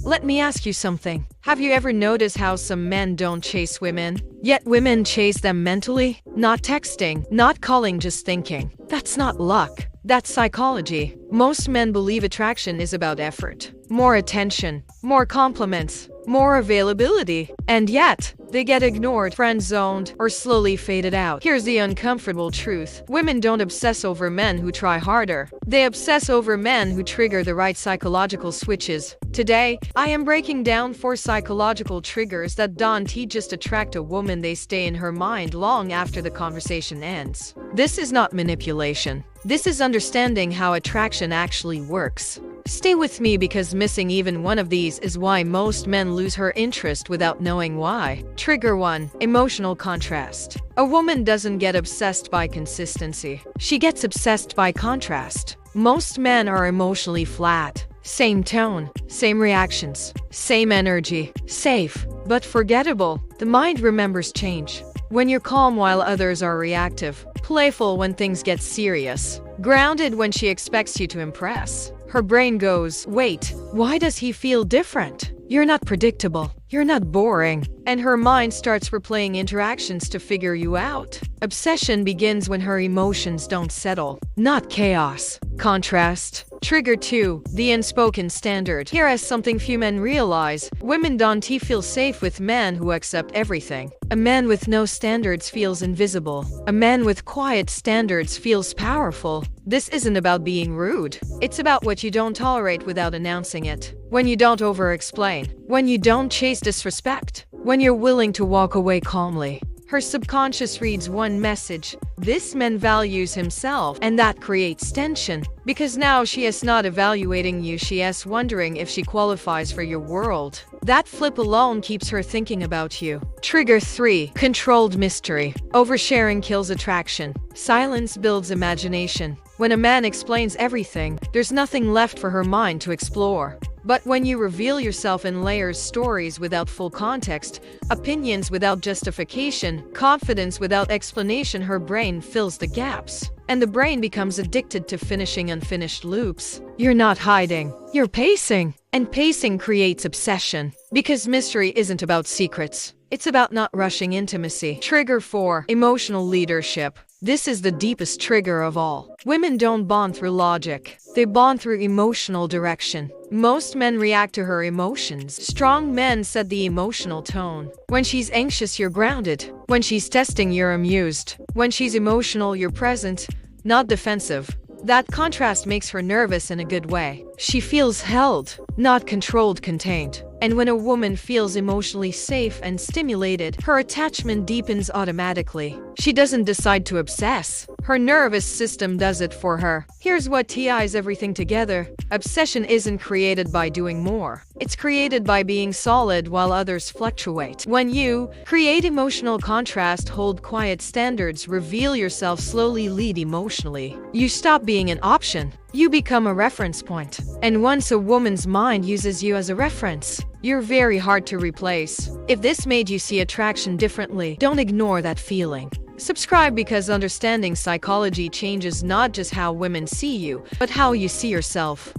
Let me ask you something. Have you ever noticed how some men don't chase women, yet women chase them mentally? Not texting, not calling, just thinking. That's not luck. That's psychology. Most men believe attraction is about effort, more attention, more compliments, more availability. And yet, they get ignored, friend-zoned, or slowly faded out. Here's the uncomfortable truth. Women don't obsess over men who try harder. They obsess over men who trigger the right psychological switches. Today, I am breaking down 4 psychological triggers that don't just attract a woman, they stay in her mind long after the conversation ends. This is not manipulation. This is understanding how attraction actually works. Stay with me, because missing even one of these is why most men lose her interest without knowing why. Trigger 1. Emotional contrast. A woman doesn't get obsessed by consistency. She gets obsessed by contrast. Most men are emotionally flat. Same tone, same reactions, same energy. Safe, but forgettable. The mind remembers change. When you're calm while others are reactive. Playful when things get serious. Grounded when she expects you to impress. Her brain goes, wait, why does he feel different? You're not predictable. You're not boring. And her mind starts replaying interactions to figure you out. Obsession begins when her emotions don't settle, not chaos. Contrast. Trigger 2. The unspoken standard. Here is something few men realize. Women don't feel safe with men who accept everything. A man with no standards feels invisible. A man with quiet standards feels powerful. This isn't about being rude. It's about what you don't tolerate without announcing it. When you don't over-explain. When you don't chase disrespect. When you're willing to walk away calmly. Her subconscious reads one message: this man values himself, and that creates tension. Because now she is not evaluating you, she is wondering if she qualifies for your world. That flip alone keeps her thinking about you. Trigger 3. Controlled mystery. Oversharing kills attraction. Silence builds imagination. When a man explains everything, there's nothing left for her mind to explore. But when you reveal yourself in layers, stories without full context, opinions without justification, confidence without explanation, her brain fills the gaps. And the brain becomes addicted to finishing unfinished loops. You're not hiding, you're pacing. And pacing creates obsession. Because mystery isn't about secrets. It's about not rushing intimacy. Trigger 4. Emotional leadership. This is the deepest trigger of all. Women don't bond through logic. They bond through emotional direction. Most men react to her emotions. Strong men set the emotional tone. When she's anxious, you're grounded. When she's testing, you're amused. When she's emotional, you're present, not defensive. That contrast makes her nervous in a good way. She feels held, not controlled, contained. And when a woman feels emotionally safe and stimulated, her attachment deepens automatically. She doesn't decide to obsess. Her nervous system does it for her. Here's what ties everything together. Obsession isn't created by doing more. It's created by being solid while others fluctuate. When you create emotional contrast, hold quiet standards, reveal yourself, slowly lead emotionally, you stop being an option. You become a reference point. And once a woman's mind uses you as a reference, you're very hard to replace. If this made you see attraction differently, don't ignore that feeling. Subscribe, because understanding psychology changes not just how women see you, but how you see yourself.